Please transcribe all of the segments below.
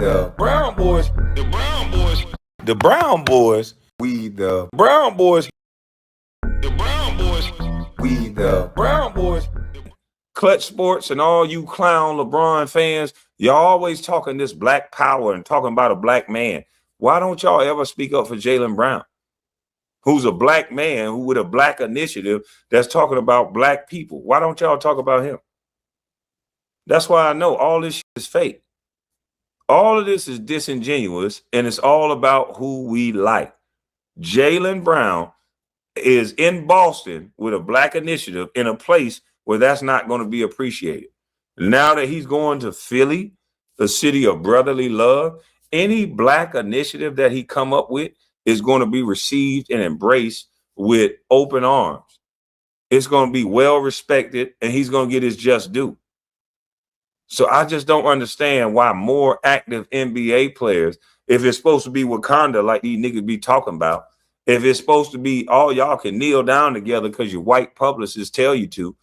the Brown boys. The Brown boys. The Brown boys. We the Brown boys. The Brown boys. We the Brown boys. Clutch Sports and all you clown LeBron fans, y'all always talking this black power and talking about a black man. Why don't y'all ever speak up for Jaylen Brown, who's a black man who with a black initiative that's talking about black people? Why don't y'all talk about him? That's why I know all this shit is fake. All of this is disingenuous, and it's all about who we like. Jaylen Brown is in Boston with a black initiative in a place where that's not going to be appreciated. Now that he's going to Philly, the city of brotherly love, any black initiative that he come up with is going to be received and embraced with open arms. It's going to be well respected, and he's going to get his just due. So I just don't understand why more active NBA players, if it's supposed to be Wakanda like these niggas be talking about, if it's supposed to be all y'all can kneel down together because your white publicists tell you to,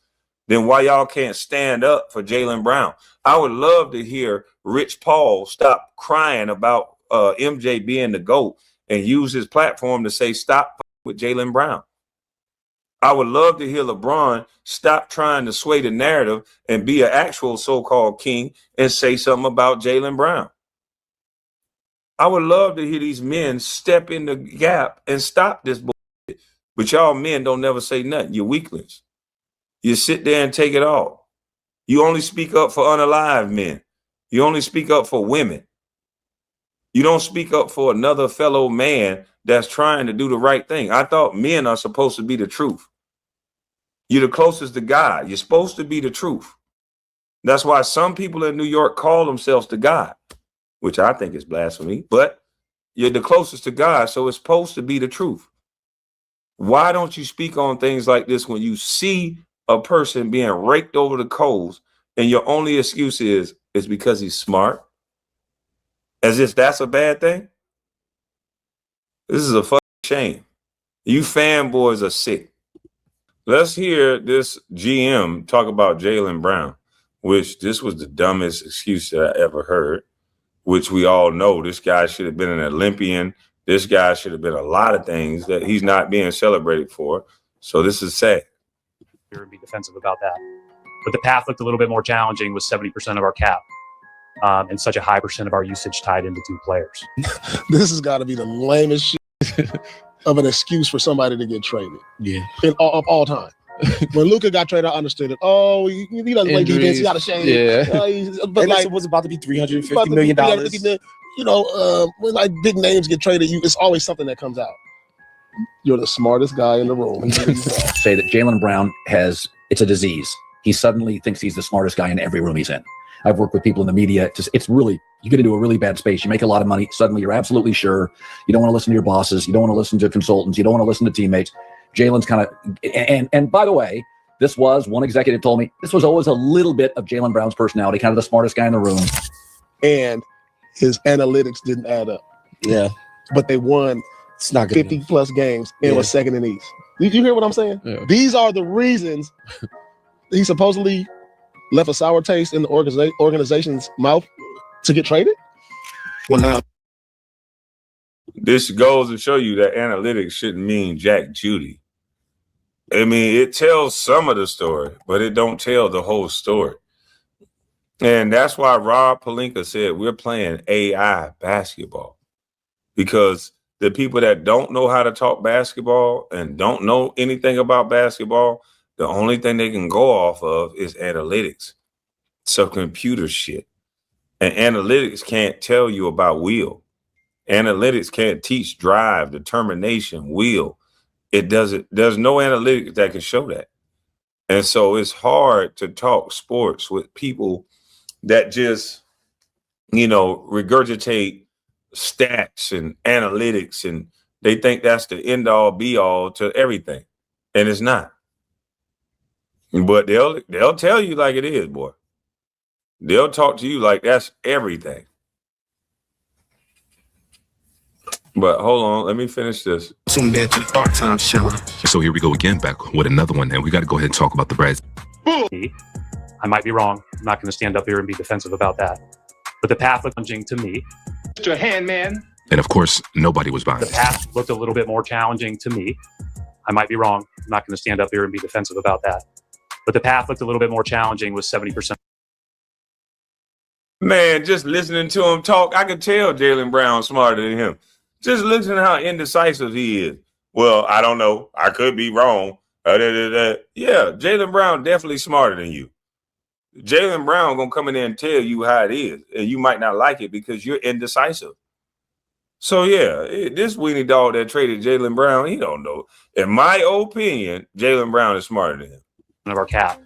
then why y'all can't stand up for Jaylen Brown? I would love to hear Rich Paul stop crying about MJ being the GOAT and use his platform to say stop with Jaylen Brown. I would love to hear LeBron stop trying to sway the narrative and be an actual so-called king and say something about Jaylen Brown. I would love to hear these men step in the gap and stop this bullshit. But y'all men don't never say nothing. You're weaklings. You sit there and take it all. You only speak up for unalive men. You only speak up for women. You don't speak up for another fellow man that's trying to do the right thing. I thought men are supposed to be the truth. You're the closest to God. You're supposed to be the truth. That's why some people in New York call themselves to God, which I think is blasphemy, but you're the closest to God, so it's supposed to be the truth. Why don't you speak on things like this when you see a person being raked over the coals and your only excuse is because he's smart? As if that's a bad thing? This is a fucking shame. You fanboys are sick. Let's hear this GM talk about Jaylen Brown, which this was the dumbest excuse that I ever heard, which we all know this guy should have been an Olympian. This guy should have been a lot of things that he's not being celebrated for. So this is sad. And be defensive about that. But the path looked a little bit more challenging with 70% of our cap and such a high percent of our usage tied into two players. This has got to be the lamest shit of an excuse for somebody to get traded. Yeah. Of all time. When Luka got traded, I understood it. Oh, he doesn't play defense. He got a shame. Yeah. But and like, it was about to be $350 million. You know, when like big names get traded, it's always something that comes out. You're the smartest guy in the room. Say that Jaylen Brown it's a disease. He suddenly thinks he's the smartest guy in every room he's in. I've worked with people in the media. It's really, you get into a really bad space. You make a lot of money. Suddenly you're absolutely sure. You don't want to listen to your bosses. You don't want to listen to consultants. You don't want to listen to teammates. Jaylen's kind of, and by the way, one executive told me, this was always a little bit of Jaylen Brown's personality, kind of the smartest guy in the room. And his analytics didn't add up. Yeah. But they won it's not good 50 enough. plus games and was second in East. Did you hear what I'm saying? Yeah. These are the reasons he supposedly left a sour taste in the organization's mouth to get traded. Well, now this goes to show you that analytics shouldn't mean Jack Judy. I mean, it tells some of the story, but it don't tell the whole story. And that's why Rob Pelinka said we're playing AI basketball, because the people that don't know how to talk basketball and don't know anything about basketball, the only thing they can go off of is analytics. So computer shit. And analytics can't tell you about will. Analytics can't teach drive, determination, will. It doesn't. There's no analytics that can show that. And so it's hard to talk sports with people that just, regurgitate stats and analytics, and they think that's the end all be all to everything. And it's not. But they'll tell you like it is, boy. They'll talk to you like that's everything. But hold on, let me finish this. Tune in to the part-time show. So here we go again, back with another one, and we got to go ahead and talk about the Brads. I might be wrong. I'm not going to stand up here and be defensive about that. But the path looked challenging to me. Mr. Handman. And of course, nobody was buying The it. path looked a little bit more challenging to me. I might be wrong. I'm not going to stand up here and be defensive about that. But the path looked a little bit more challenging with 70%. Man, just listening to him talk, I could tell Jaylen Brown smarter than him. Just listen to how indecisive he is. Well, I don't know. I could be wrong. Yeah, Jaylen Brown definitely smarter than you. Jaylen Brown gonna come in there and tell you how it is, and you might not like it because you're indecisive. So yeah, this weenie dog that traded Jaylen Brown, he don't know. In my opinion, Jaylen Brown is smarter than him. Of our cap,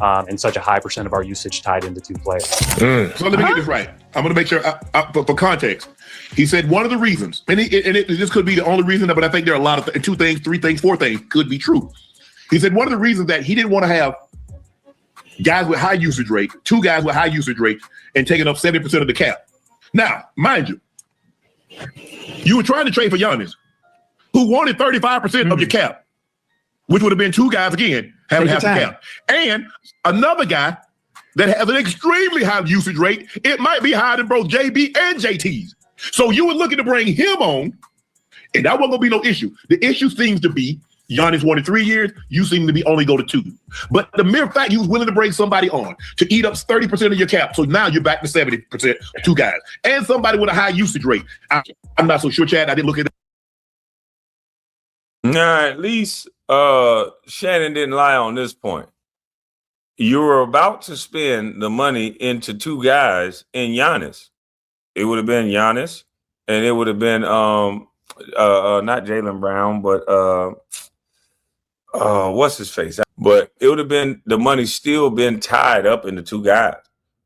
and such a high percent of our usage tied into two players. So let me get this right. I'm going to make sure, for context, he said one of the reasons, and this could be the only reason, but I think there are a lot of two things, three things, four things could be true. He said one of the reasons that he didn't want to have guys with high usage rate, two guys with high usage rate, and taking up 70% of the cap. Now, mind you, you were trying to trade for Giannis, who wanted 35% of your cap, which would have been two guys again having half the cap, and another guy that has an extremely high usage rate. It might be higher than both JB and JT's. So you were looking to bring him on, and that wasn't gonna be no issue. The issue seems to be Giannis wanted 3 years. You seem to be only go to 2. But the mere fact he was willing to bring somebody on to eat up 30% of your cap, so now you're back to 70%, two guys, and somebody with a high usage rate. I'm not so sure, Chad. I didn't look at it. Nah, at least Shannon didn't lie on this point. You were about to spend the money into two guys in Giannis. It would have been Giannis, and it would have been not Jaylen Brown, but what's his face? But it would have been the money still been tied up in the two guys.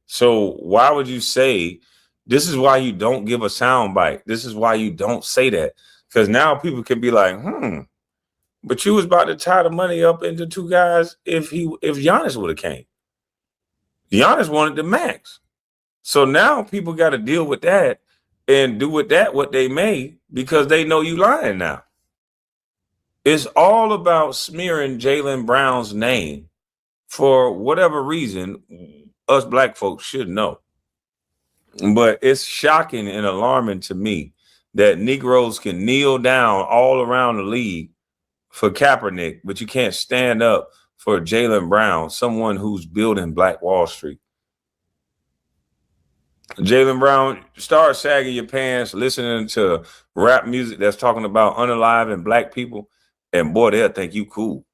So why would you say this is why you don't give a sound bite? This is why you don't say that. Because now people can be like, but you was about to tie the money up into two guys if Giannis would have came. Giannis wanted the max. So now people got to deal with that and do with that what they may, because they know you lying now. It's all about smearing Jaylen Brown's name for whatever reason us black folks should know. But it's shocking and alarming to me that Negroes can kneel down all around the league for Kaepernick, but you can't stand up for Jaylen Brown, someone who's building Black Wall Street. Jaylen Brown, start sagging your pants, listening to rap music that's talking about unaliving black people, and boy, they'll think you cool.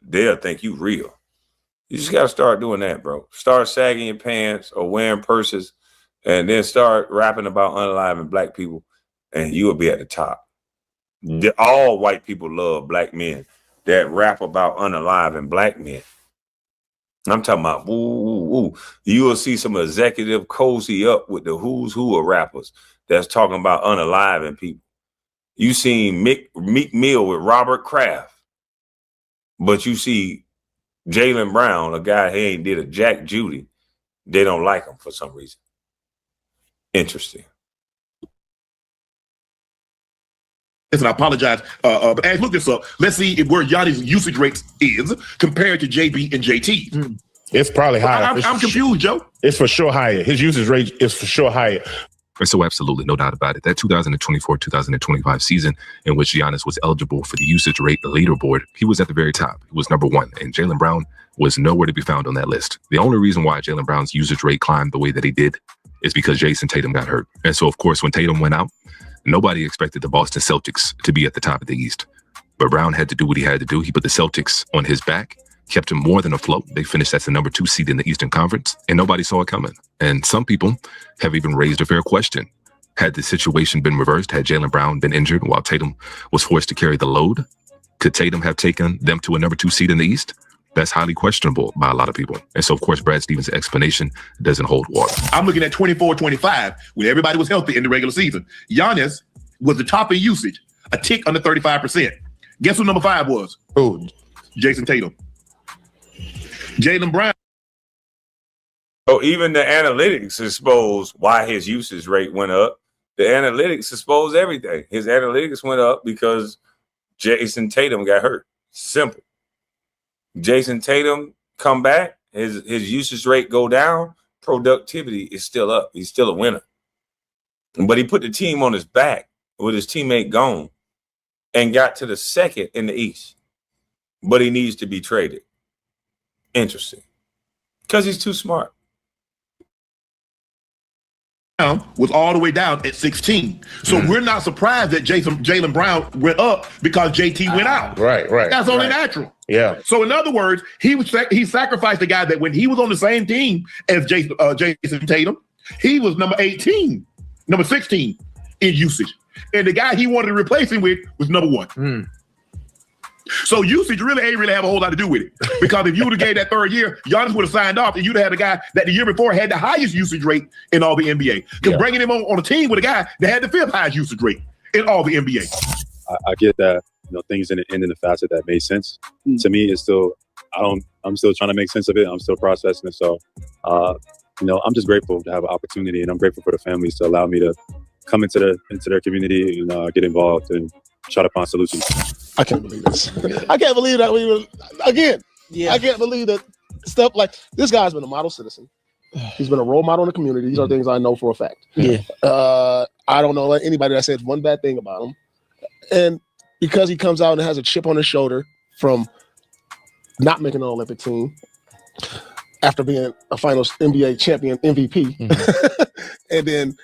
They'll think you real. You just got to start doing that, bro. Start sagging your pants or wearing purses, and then start rapping about unaliving black people, and you will be at the top. All white people love black men that rap about unaliving black men. I'm talking about, you will see some executive cozy up with the who's who of rappers that's talking about unaliving people. You seen Meek Mill with Robert Kraft, but you see Jaylen Brown, a guy who ain't did a Jack Judy. They don't like him for some reason. Interesting. Listen, I apologize. But as look this up, let's see where Giannis' usage rate is compared to JB and JT. It's probably higher. I'm confused, Joe. It's for sure higher. His usage rate is for sure higher. So absolutely, no doubt about it. That 2024-2025 season in which Giannis was eligible for the usage rate leaderboard, he was at the very top. He was number 1, and Jaylen Brown was nowhere to be found on that list. The only reason why Jaylen Brown's usage rate climbed the way that he did is because Jason Tatum got hurt. And so, of course, when Tatum went out, nobody expected the Boston Celtics to be at the top of the East. But Brown had to do what he had to do. He put the Celtics on his back, kept him more than afloat. They finished as the number 2 seed in the Eastern Conference, and nobody saw it coming. And some people have even raised a fair question. Had the situation been reversed, had Jaylen Brown been injured while Tatum was forced to carry the load, could Tatum have taken them to a number 2 seed in the East? That's highly questionable by a lot of people. And so, of course, Brad Stevens' explanation doesn't hold water. I'm looking at 24-25 when everybody was healthy in the regular season. Giannis was the top in usage, a tick under 35%. Guess who number 5 was? Who? Jason Tatum. Jaylen Brown. So even the analytics expose why his usage rate went up. The analytics expose everything. His analytics went up because Jason Tatum got hurt. Simple. Jason Tatum come back, his usage rate go down. productivity is still up. He's still a winner. But he put the team on his back with his teammate gone and got to the second in the East. But he needs to be traded. Interesting. Because he's too smart. Was all the way down at 16. So we're not surprised that Jaylen Brown went up because JT went out. Right. That's only natural. Yeah. So in other words, he sacrificed the guy that when he was on the same team as Jason Tatum, he was number 18, number 16 in usage. And the guy he wanted to replace him with was number 1. So usage really ain't have a whole lot to do with it. Because if you would have gave that third year, Giannis would have signed off and you'd have had a guy that the year before had the highest usage rate in all the NBA. Because bringing him on a team with a guy that had the 5th highest usage rate in all the NBA. I get that, things didn't end in the facet that made sense. To me, it's still, I'm still trying to make sense of it. I'm still processing it. So, I'm just grateful to have an opportunity, and I'm grateful for the families to allow me to come into their community and get involved and try to find solutions. I can't believe this. I can't believe that we were, again, I can't believe that stuff like this guy's been a model citizen. He's been a role model in the community. These are things I know for a fact. Yeah. I don't know anybody that said one bad thing about him. And because he comes out and has a chip on his shoulder from not making an Olympic team after being a finals NBA champion MVP, and then,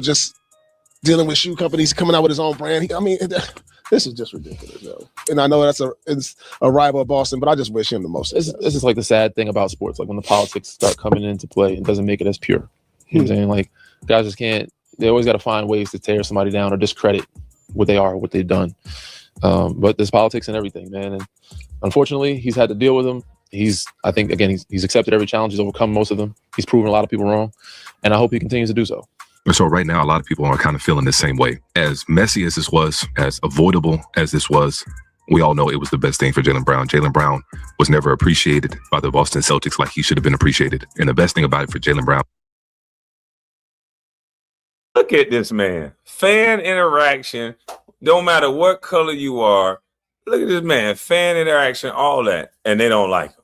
just dealing with shoe companies, coming out with his own brand. This is just ridiculous, yo. And I know it's a rival of Boston, but I just wish him the most. This is like the sad thing about sports, like when the politics start coming into play, it doesn't make it as pure. You know what I'm saying? Like, guys just can't, they always got to find ways to tear somebody down or discredit what they are, what they've done. But there's politics and everything, man. And unfortunately, he's had to deal with them. I think, he's accepted every challenge. He's overcome most of them. He's proven a lot of people wrong. And I hope he continues to do so. So right now, a lot of people are kind of feeling the same way. As messy as this was, as avoidable as this was, we all know it was the best thing for Jaylen Brown. Jaylen Brown was never appreciated by the Boston Celtics like he should have been appreciated. And the best thing about it for Jaylen Brown. Look at this man. Fan interaction, no matter what color you are. Look at this man. Fan interaction, all that. And they don't like him.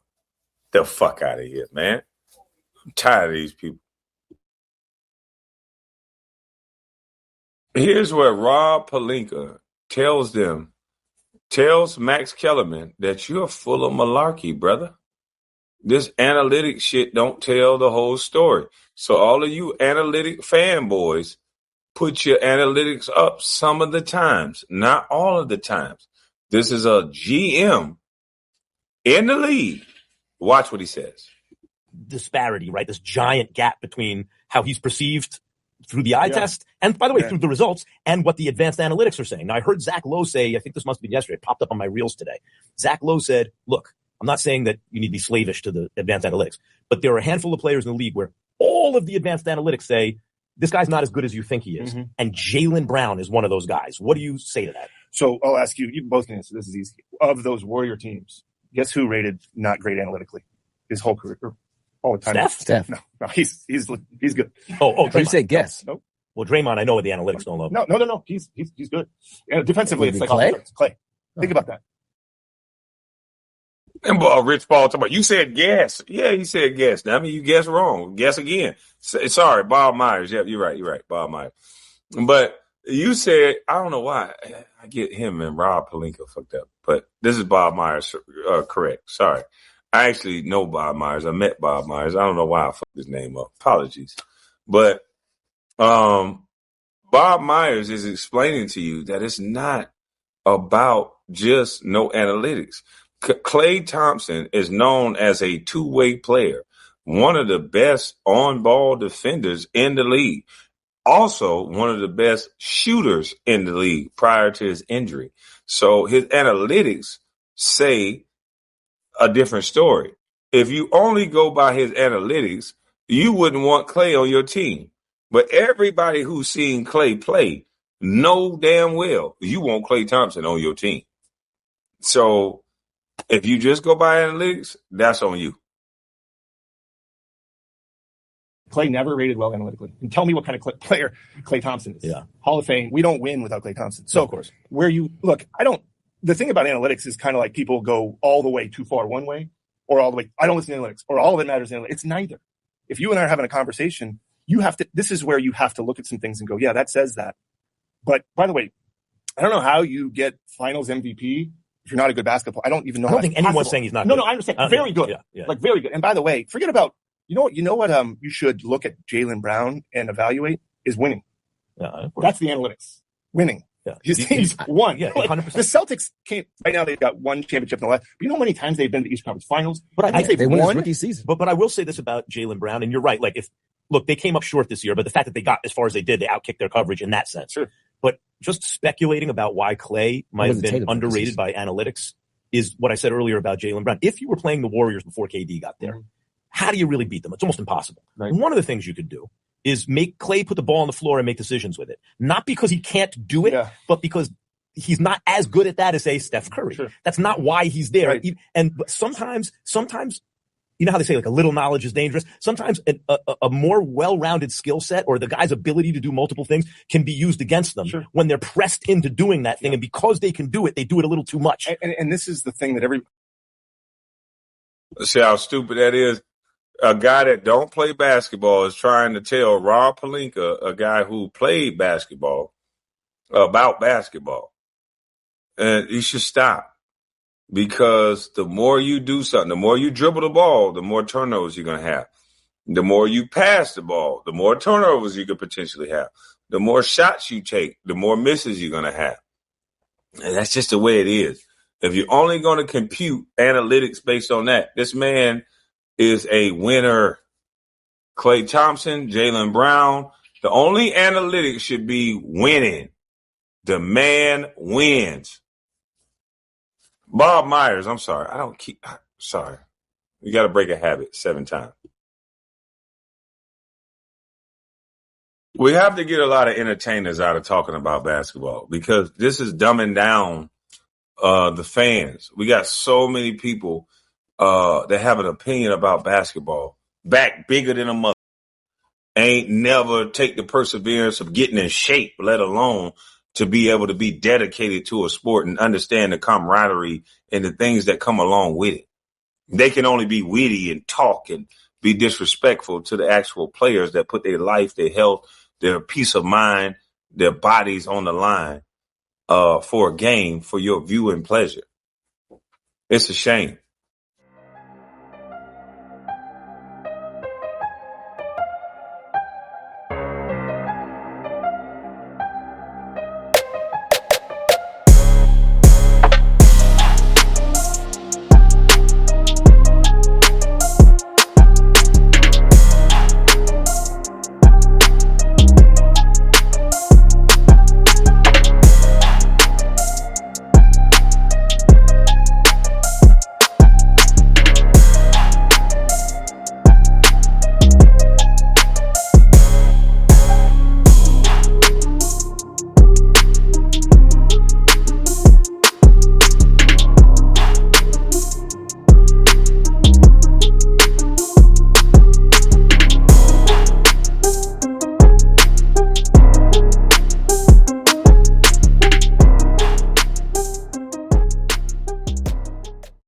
The fuck out of here, man. I'm tired of these people. Here's where Rob Pelinka tells Max Kellerman that you're full of malarkey, brother. This analytic shit don't tell the whole story. So all of you analytic fanboys, put your analytics up some of the times, not all of the times. This is a GM in the league. Watch what he says. Disparity, right? This giant gap between how he's perceived through the eye test, and by the way, through the results, and what the advanced analytics are saying. Now, I heard Zach Lowe say, I think this must have been yesterday, it popped up on my reels today. Zach Lowe said, look, I'm not saying that you need to be slavish to the advanced analytics, but there are a handful of players in the league where all of the advanced analytics say, this guy's not as good as you think he is. And Jaylen Brown is one of those guys. What do you say to that? So I'll ask you, you both can answer, this is easy. Of those Warrior teams, guess who rated not great analytically his whole career? All the time. Steph? No, he's good. Oh, You say guess. Nope. Well, Draymond, I know what the analytics don't love. No. He's good. And defensively, it's like Clay. Think about that. And Rich Paul talking about, you said guess. Yeah, he said guess. I mean, you guessed wrong. Guess again. Sorry, Bob Myers. Yep, you're right. Bob Myers. But you said, I don't know why. I get him and Rob Pelinka fucked up. But this is Bob Myers, correct. Sorry. I actually know Bob Myers. I met Bob Myers. I don't know why I fucked his name up. Apologies. But Bob Myers is explaining to you that it's not about just no analytics. Klay Thompson is known as a two-way player, one of the best on-ball defenders in the league. Also, one of the best shooters in the league prior to his injury. So his analytics say a different story. If you only go by his analytics, you wouldn't want Klay on your team. But everybody who's seen Klay play know damn well you want Klay Thompson on your team. So if you just go by analytics, that's on you. Klay never rated well analytically. And tell me what kind of player Klay Thompson is. Yeah. Hall of Fame. We don't win without Klay Thompson. So, of course, the thing about analytics is kind of like people go all the way too far one way or all the way, I don't listen to analytics or all that matters in analytics. It's neither. if you and I are having a conversation, this is where you have to look at some things and go, yeah, that says that. But by the way, I don't know how you get finals MVP if you're not a good basketball. I don't even know. I don't think anyone's saying he's not good. No, I understand. Very good. Yeah. Like very good. And by the way, forget about, you know what, you should look at Jaylen Brown and evaluate is winning. Yeah, that's the analytics. Winning. Yeah. His team's won. Yeah, like, 100%. the Celtics right now they've got one championship in the last. But you know how many times they've been to the East Conference Finals? But I think they've won. rookie season. But I will say this about Jaylen Brown, and you're right. Like look, they came up short this year, but the fact that they got as far as they did, they outkicked their coverage in that sense. Sure. But just speculating about why Clay might have been underrated by analytics is what I said earlier about Jaylen Brown. If you were playing the Warriors before KD got there, how do you really beat them? It's almost impossible. Right. And one of the things you could do is make Clay put the ball on the floor and make decisions with it. Not because he can't do it, but because he's not as good at that as, say, Steph Curry. Sure. That's not why he's there. Right. But sometimes, you know how they say, like, a little knowledge is dangerous? Sometimes a more well-rounded skill set or the guy's ability to do multiple things can be used against them when they're pressed into doing that thing. And because they can do it, they do it a little too much. And this is the thing that See how stupid that is? A guy that don't play basketball is trying to tell Rob Pelinka, a guy who played basketball, about basketball. And he should stop. Because the more you do something, the more you dribble the ball, the more turnovers you're going to have. The more you pass the ball, the more turnovers you could potentially have. The more shots you take, the more misses you're going to have. And that's just the way it is. If you're only going to compute analytics based on that, this man is a winner. Klay Thompson, Jaylen Brown, the only analytics should be winning. The man wins. Bob Myers, I'm sorry. Sorry. You got to break a habit 7 times. We have to get a lot of entertainers out of talking about basketball because this is dumbing down the fans. We got so many people that have an opinion about basketball. Back bigger than a mother. Ain't never take the perseverance of getting in shape, let alone to be able to be dedicated to a sport and understand the camaraderie and the things that come along with it. They can only be witty and talk and be disrespectful to the actual players that put their life, their health, their peace of mind, their bodies on the line for a game for your viewing pleasure. It's a shame.